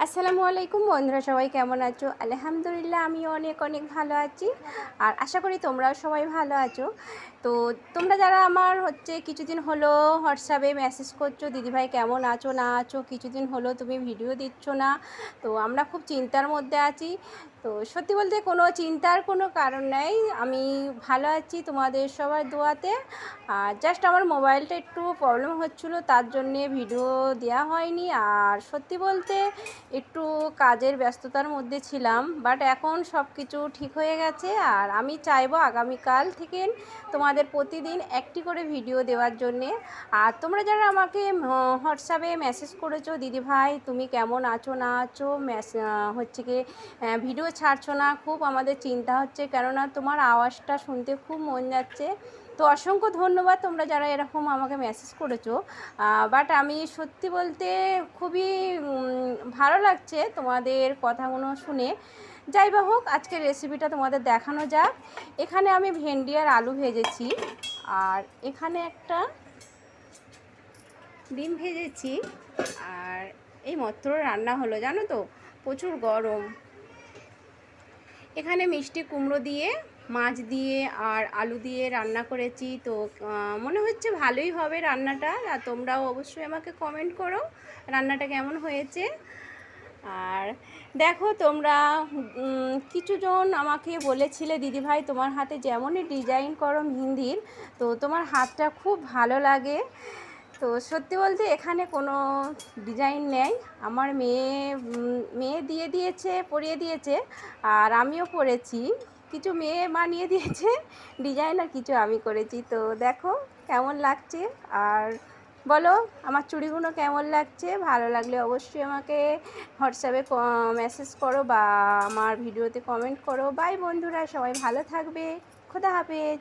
আসসালামু আলাইকুম বন্ধুরা, সবাই কেমন আছো? আলহামদুলিল্লাহ আমি অনেক অনেক ভালো আছি। আর আশা করি তোমরাও সবাই ভালো আছো। তো তোমরা যারা আমার কিছুদিন হলো হোয়াটসঅ্যাপে মেসেজ করছো, দিদিভাই কেমন আছো না আছো, কিছুদিন হলো তুমি ভিডিও দিচ্ছ না, তো আমরা খুব চিন্তার মধ্যে আছি। তো সত্যি বলতে কোনো চিন্তার কোনো কারণ নেই, আমি ভালো আছি তোমাদের সবার দোয়াতে। আর জাস্ট আমার মোবাইলটা একটু প্রবলেম হচ্ছিলো, তার জন্যে ভিডিও দেওয়া হয়নি। আর সত্যি বলতে একটু কাজের ব্যস্ততার মধ্যে ছিলাম, বাট এখন সব কিছু ঠিক হয়ে গেছে। আর আমি চাইবো আগামীকাল থেকে তোমাদের প্রতিদিন একটি করে ভিডিও দেওয়ার জন্যে। আর তোমরা যারা আমাকে হোয়াটসঅ্যাপে মেসেজ করেছো, দিদিভাই তুমি কেমন আছো না আছো, ভিডিও ছাড়ছো না, খুব আমাদের চিন্তা হচ্ছে, কেননা তোমার আওয়াজটা শুনতে খুব মন যাচ্ছে। তো অসংখ্য ধন্যবাদ তোমরা যারা এরকম আমাকে মেসেজ করেছো। বাট আমি সত্যি বলতে খুবই ভালো লাগছে তোমাদের কথাগুলো শুনে। যাই বা হোক, আজকের রেসিপিটা তোমাদের দেখানো যাক। এখানে আমি ভেন্ডি আর আলু ভেজেছি, আর এখানে একটা ডিম ভেজেছি। আর এই মাত্র রান্না হলো, জানো তো, প্রচুর গরম। এখানে মিষ্টি কুমড়ো দিয়ে, মাছ দিয়ে আর আলু দিয়ে রান্না করেছি। তো মনে হচ্ছে ভালোই হবে রান্নাটা। আর তোমরাও অবশ্যই আমাকে কমেন্ট করো রান্নাটা কেমন হয়েছে। আর দেখো, তোমরা কিছুজন আমাকে বলেছিলে, দিদিভাই তোমার হাতে যেমনই ডিজাইন করো মেহেন্দির, তো তোমার হাতটা খুব ভালো লাগে। তো সত্যি বলতে এখানে কোনো ডিজাইন নেই, আমার মেয়ে দিয়ে দিয়েছে, পরিয়ে দিয়েছে, আর আমিও পরেছি। কিছু মেয়ে বানিয়ে দিয়েছে ডিজাইন, আর কিছু আমি করেছি। তো দেখো কেমন লাগছে, আর বলো আমার চুড়িগুলো কেমন লাগছে। ভালো লাগলে অবশ্যই আমাকে হোয়াটসঅ্যাপে মেসেজ করো বা আমার ভিডিওতে কমেন্ট করো। বাই বন্ধুরা, সবাই ভালো থাকবে। খোদা হাফেজ।